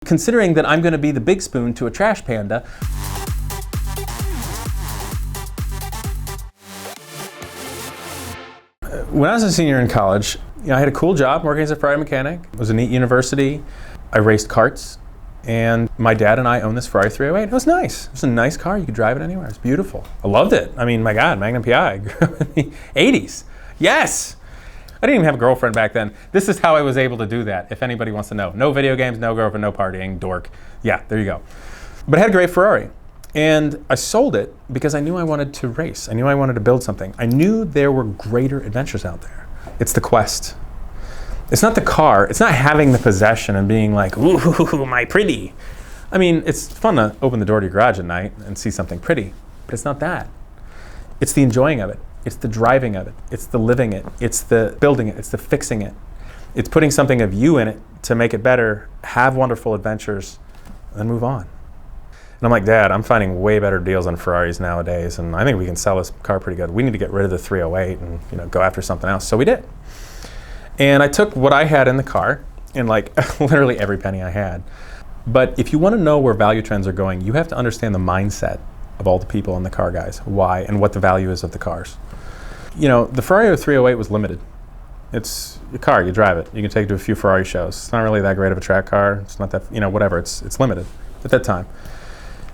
Considering that I'm going to be the big spoon to a trash panda. When I was a senior in college, I had a cool job working as a Ferrari mechanic. It was a neat university. I raced karts, and my dad and I owned this Ferrari 308. It was nice. It was a nice car. You could drive it anywhere. It was beautiful. I loved it. I mean, my God, Magnum PI. I grew up in the 80s. Yes! I didn't even have a girlfriend back then. This is how I was able to do that, if anybody wants to know. No video games, no girlfriend, no partying, dork. Yeah, there you go. But I had a great Ferrari. And I sold it because I knew I wanted to race. I knew I wanted to build something. I knew there were greater adventures out there. It's the quest. It's not the car. It's not having the possession and being like, ooh, my pretty. I mean, it's fun to open the door to your garage at night and see something pretty, but it's not that. It's the enjoying of it. It's the driving of it. It's the living it. It's the building it. It's the fixing it. It's putting something of you in it to make it better, have wonderful adventures, and then move on. And I'm like, Dad, I'm finding way better deals on Ferraris nowadays, and I think we can sell this car pretty good. We need to get rid of the 308 and go after something else. So we did. And I took what I had in the car, and like literally every penny I had. But if you want to know where value trends are going, you have to understand the mindset of all the people in the car guys, why, and what the value is of the cars. The Ferrari 308 was limited. It's a car, you drive it. You can take it to a few Ferrari shows. It's not really that great of a track car. It's not that, whatever, it's limited at that time.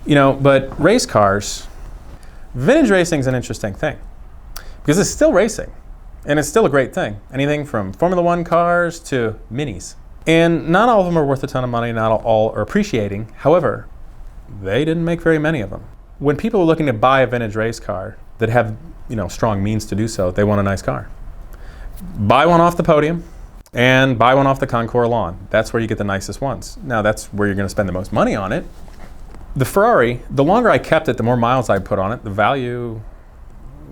But race cars, vintage racing is an interesting thing because it's still racing and it's still a great thing. Anything from Formula One cars to minis. And not all of them are worth a ton of money, not all are appreciating. However, they didn't make very many of them. When people are looking to buy a vintage race car that have, strong means to do so, they want a nice car. Buy one off the podium and buy one off the Concours lawn. That's where you get the nicest ones. Now that's where you're going to spend the most money on it. The Ferrari, the longer I kept it, the more miles I put on it, the value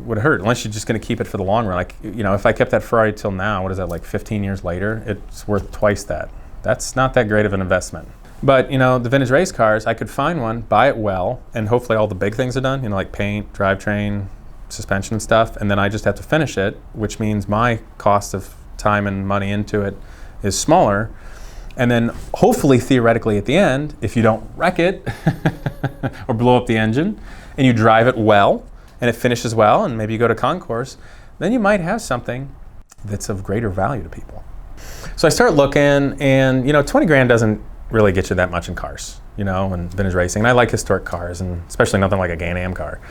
would hurt, unless you're just going to keep it for the long run. Like, if I kept that Ferrari till now, what is that, like 15 years later? It's worth twice that. That's not that great of an investment. But, the vintage race cars, I could find one, buy it well, and hopefully all the big things are done, like paint, drivetrain, suspension and stuff, and then I just have to finish it, which means my cost of time and money into it is smaller. And then hopefully, theoretically, at the end, if you don't wreck it or blow up the engine and you drive it well and it finishes well and maybe you go to Concours, then you might have something that's of greater value to people. So I start looking and, 20 grand doesn't really get you that much in cars, and vintage racing. And I like historic cars, and especially nothing like a Can-Am car.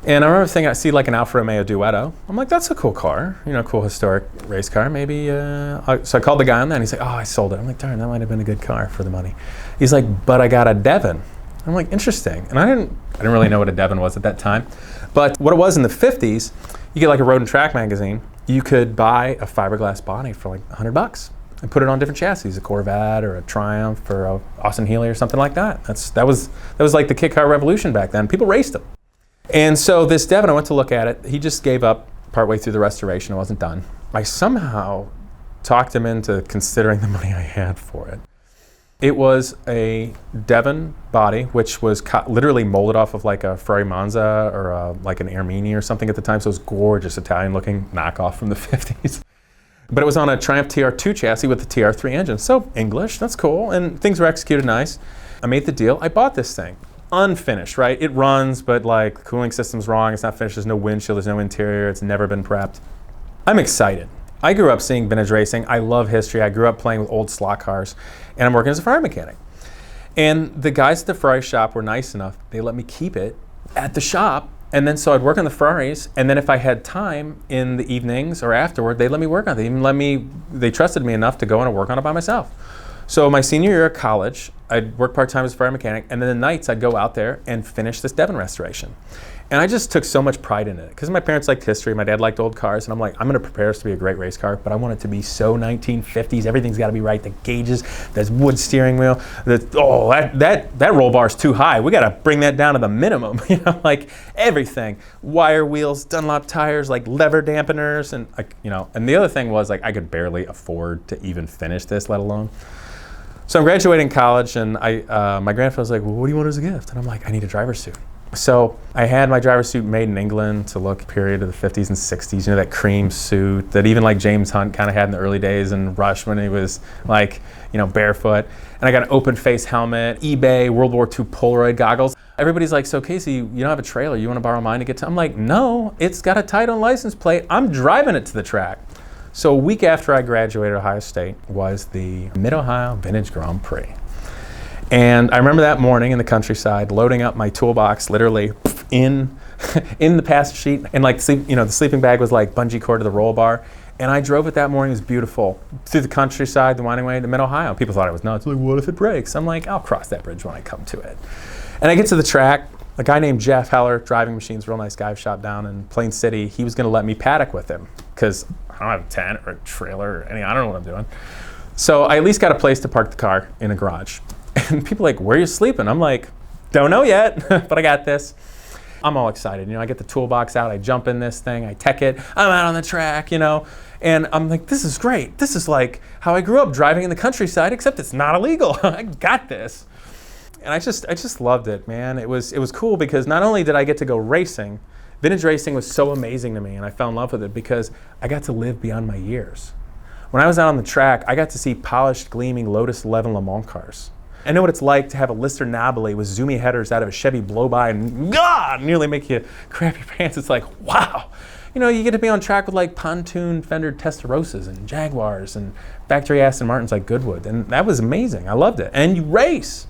And I remember thinking, I see like an Alfa Romeo Duetto. I'm like, that's a cool car, cool historic race car. Maybe, so I called the guy on that and he's like, oh, I sold it. I'm like, darn, that might have been a good car for the money. He's like, but I got a Devin. I'm like, interesting. And I didn't really know what a Devin was at that time. But what it was in the 50s, you get like a Road and Track magazine. You could buy a fiberglass body for like $100 and put it on different chassis, a Corvette or a Triumph or a Austin Healey or something like that. That was like the kit car revolution back then. People raced them. And so this Devin, I went to look at it. He just gave up partway through the restoration. It wasn't done. I somehow talked him into considering the money I had for it. It was a Devin body, which was literally molded off of like a Ferrari Monza or like an Ermini or something at the time. So it was gorgeous Italian-looking knockoff from the 50s. But it was on a Triumph TR2 chassis with the TR3 engine. So English, that's cool. And things were executed nice. I made the deal. I bought this thing. Unfinished, right? It runs, but like the cooling system's wrong. It's not finished. There's no windshield. There's no interior. It's never been prepped. I'm excited. I grew up seeing vintage racing. I love history. I grew up playing with old slot cars, and I'm working as a Ferrari mechanic. And the guys at the Ferrari shop were nice enough. They let me keep it at the shop, and then so I'd work on the Ferraris, and then if I had time in the evenings or afterward, they'd let me work on it. They trusted me enough to go in and work on it by myself. So my senior year of college, I'd work part-time as a Ferrari mechanic, and then the nights I'd go out there and finish this Devin restoration. And I just took so much pride in it, because my parents liked history, my dad liked old cars, and I'm like, I'm gonna prepare this to be a great race car, but I want it to be so 1950s, everything's gotta be right, the gauges, there's wood steering wheel, that roll bar's too high, we gotta bring that down to the minimum, like everything. Wire wheels, Dunlop tires, like lever dampeners, and and the other thing was like I could barely afford to even finish this, let alone. So I'm graduating college, and my grandfather was like, well, what do you want as a gift? And I'm like, I need a driver's suit. So I had my driver's suit made in England to look period of the 50s and 60s, that cream suit that even like James Hunt kind of had in the early days and Rush when he was like, barefoot. And I got an open face helmet, eBay, World War II Polaroid goggles. Everybody's like, so Casey, you don't have a trailer, you want to borrow mine to get to? I'm like, no, it's got a title and license plate. I'm driving it to the track. So a week after I graduated Ohio State was the Mid-Ohio Vintage Grand Prix. And I remember that morning in the countryside, loading up my toolbox literally in the passenger seat, and like the sleeping bag was like bungee cord to the roll bar. And I drove it that morning. It was beautiful through the countryside, the winding way to Mid-Ohio. People thought I was nuts. Like, what if it breaks? I'm like, I'll cross that bridge when I come to it. And I get to the track. A guy named Jeff Heller, driving machines, real nice guy, shop down in Plain City. He was going to let me paddock with him because I don't have a tent or a trailer or anything. I don't know what I'm doing. So I at least got a place to park the car in a garage. And people are like, where are you sleeping? I'm like, don't know yet, but I got this. I'm all excited. I get the toolbox out, I jump in this thing, I tech it, I'm out on the track, and I'm like, this is great. This is like how I grew up driving in the countryside, except it's not illegal. I got this. And I just loved it, man. It was cool because not only did I get to go racing, vintage racing was so amazing to me, and I fell in love with it because I got to live beyond my years. When I was out on the track, I got to see polished, gleaming Lotus 11 Le Mans cars. I know what it's like to have a Lister Nobile with zoomy headers out of a Chevy blow-by and nearly make you crap your pants. It's like, wow. You get to be on track with like pontoon fendered Testarossas and Jaguars and factory Aston Martins like Goodwood. And that was amazing. I loved it. And you race.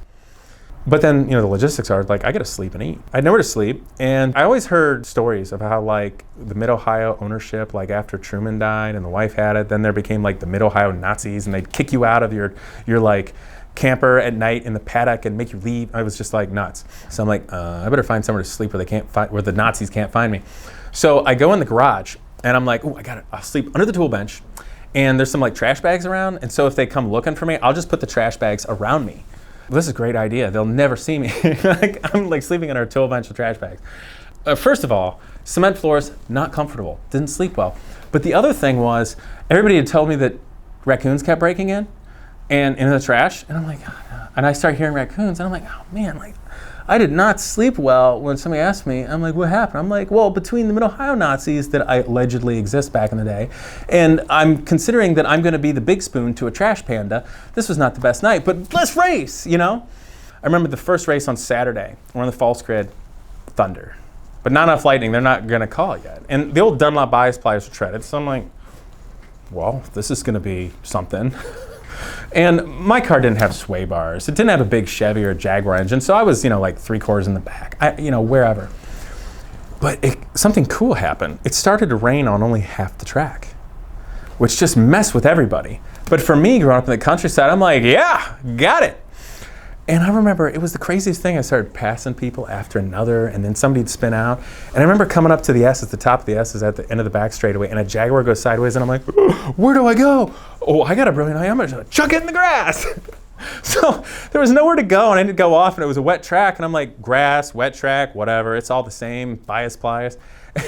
But then, the logistics are like, I got to sleep and eat. I had nowhere to sleep. And I always heard stories of how like the Mid-Ohio ownership, like after Truman died and the wife had it, then there became like the Mid-Ohio Nazis and they'd kick you out of your like camper at night in the paddock and make you leave. I was just like nuts. So I'm like, I better find somewhere to sleep where the Nazis can't find me. So I go in the garage and I'm like, I got it. I'll sleep under the tool bench. And there's some like trash bags around. And so if they come looking for me, I'll just put the trash bags around me. Well, this is a great idea. They'll never see me. I'm like sleeping under a tool bench with trash bags. First of all, cement floors, not comfortable. Didn't sleep well. But the other thing was, everybody had told me that raccoons kept breaking in and into the trash. And I'm like, oh, no. And I start hearing raccoons and I'm like, oh man, like I did not sleep well when somebody asked me. I'm like, what happened? I'm like, well, between the Mid-Ohio Nazis that I allegedly exist back in the day, and I'm considering that I'm going to be the big spoon to a trash panda, this was not the best night, but let's race, I remember the first race on Saturday. We're on the false grid, thunder. But not enough lightning, they're not going to call it yet. And the old Dunlop bias pliers are treaded, so I'm like, well, this is going to be something. And my car didn't have sway bars. It didn't have a big Chevy or Jaguar engine, so I was, like 3/4 in the back, wherever. But something cool happened. It started to rain on only half the track, which just messed with everybody. But for me, growing up in the countryside, I'm like, yeah, got it. And I remember it was the craziest thing. I started passing people after another, and then somebody'd spin out. And I remember coming up to the S's, the top of the S's at the end of the back straightaway, and a Jaguar goes sideways, and I'm like, where do I go? Oh, I got a brilliant idea. I'm going to chuck it in the grass. So there was nowhere to go, and I didn't go off, and it was a wet track, and I'm like, grass, wet track, whatever. It's all the same, bias pliers.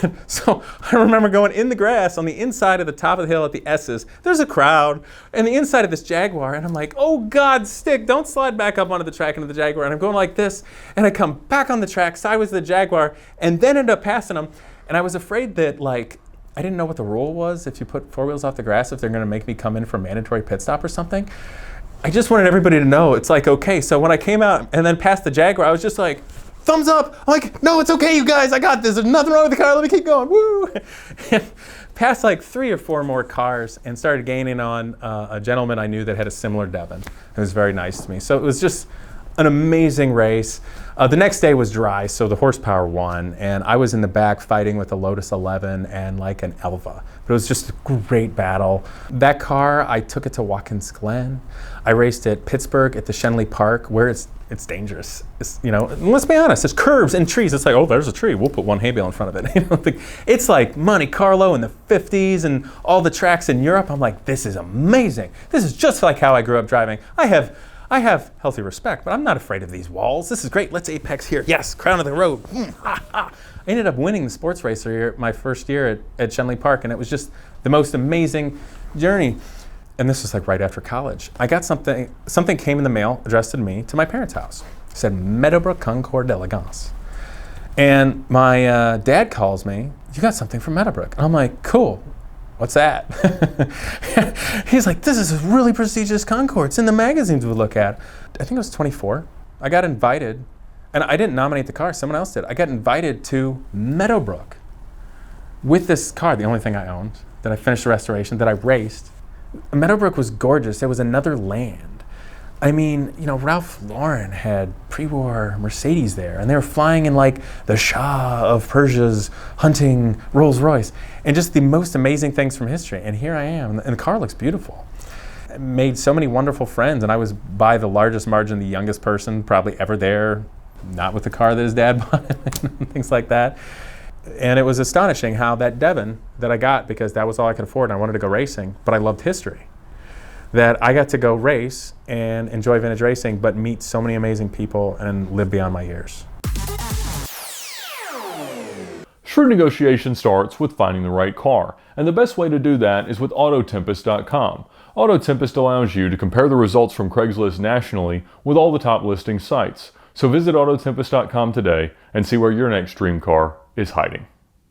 And so I remember going in the grass on the inside of the top of the hill at the S's. There's a crowd, and the inside of this Jaguar, and I'm like, oh God, stick, don't slide back up onto the track into the Jaguar. And I'm going like this, and I come back on the track sideways to the Jaguar, and then end up passing them. And I was afraid that like, I didn't know what the rule was if you put four wheels off the grass, if they're gonna make me come in for a mandatory pit stop or something. I just wanted everybody to know, it's like, okay. So when I came out and then passed the Jaguar, I was just like, thumbs up. I'm like, no, it's okay, you guys. I got this. There's nothing wrong with the car. Let me keep going. Woo! And passed like 3 or 4 more cars and started gaining on a gentleman I knew that had a similar Devin. It was very nice to me. So it was just an amazing race. The next day was dry, so the horsepower won. And I was in the back fighting with a Lotus 11 and like an Elva. But it was just a great battle. That car, I took it to Watkins Glen. I raced at Pittsburgh at the Shenley Park, where it's dangerous. Let's be honest, there's curves and trees. It's like, oh, there's a tree. We'll put one hay bale in front of it. It's like Monte Carlo in the 50s and all the tracks in Europe. I'm like, this is amazing. This is just like how I grew up driving. I have healthy respect, but I'm not afraid of these walls. This is great. Let's apex here. Yes, crown of the road. I ended up winning the sports racer here my first year at Shenley Park, and it was just the most amazing journey. And this was like right after college. I got something came in the mail addressed to me to my parents' house. It said Meadowbrook Concours d'Elegance. And my dad calls me, you got something from Meadowbrook. And I'm like, cool, what's that? He's like, this is a really prestigious concours. It's in the magazines we look at. I think I was 24. I got invited, and I didn't nominate the car, someone else did. I got invited to Meadowbrook with this car, the only thing I owned, that I finished the restoration, that I raced. Meadowbrook was gorgeous. It was another land. I mean, you know, Ralph Lauren had pre-war Mercedes there, and they were flying in like the Shah of Persia's hunting Rolls Royce, and just the most amazing things from history. And here I am, and the car looks beautiful. I made so many wonderful friends, and I was by the largest margin the youngest person probably ever there, not with the car that his dad bought, and things like that. And it was astonishing how that Devin that I got, because that was all I could afford, and I wanted to go racing, but I loved history, that I got to go race and enjoy vintage racing, but meet so many amazing people and live beyond my years. Shrewd negotiation starts with finding the right car, and the best way to do that is with Autotempest.com. Autotempest allows you to compare the results from Craigslist nationally with all the top listing sites. So visit Autotempest.com today and see where your next dream car is hiding.